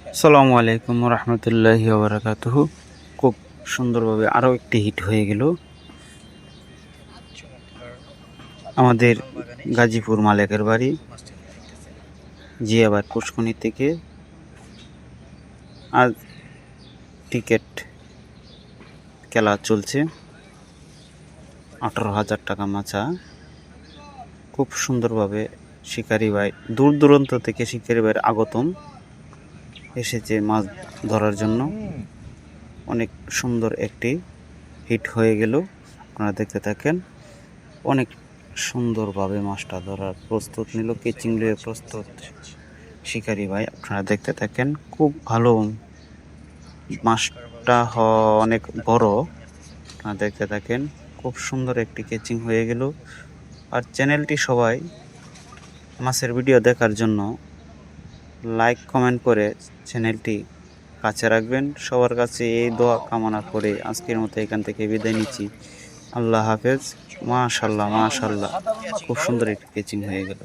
আসসালামু আলাইকুম রহমতুল্লাহি ওবরাকাতুহু। খুব সুন্দরভাবে আরও একটি হিট হয়ে গেল আমাদের গাজীপুর মালেকের বাড়ি জিয়াবাদ পুষ্কনি থেকে। আজ টিকিট খেলা চলছে, 18,000 টাকা মাচা। খুব সুন্দরভাবে শিকারি ভাই, দূর দূরান্ত থেকে শিকারি ভাইয়ের আগতম এসেছে মাছ ধরার জন্য। অনেক সুন্দর একটি হিট হয়ে গেল, আপনারা দেখতে থাকেন। অনেক সুন্দরভাবে মাছটা ধরার প্রস্তুত নিল, কেচিং লিয়ে প্রস্তুত শিকারি ভাই, আপনারা দেখতে থাকেন। খুব ভালো মাছটা অনেক বড়, আপনারা দেখতে থাকেন। খুব সুন্দর একটি কেচিং হয়ে গেল। আর চ্যানেলটি সবাই মাছের ভিডিও দেখার জন্য লাইক কমেন্ট করে চ্যানেলটি কাছে রাখবেন। সবার কাছে এই দোয়া কামনা করে আজকের মতো এখান থেকে বিদায় নিচ্ছি। আল্লাহ হাফেজ। মাশাল্লাহ মাশাল্লাহ, খুব সুন্দর একটি কেচিং হয়ে গেল।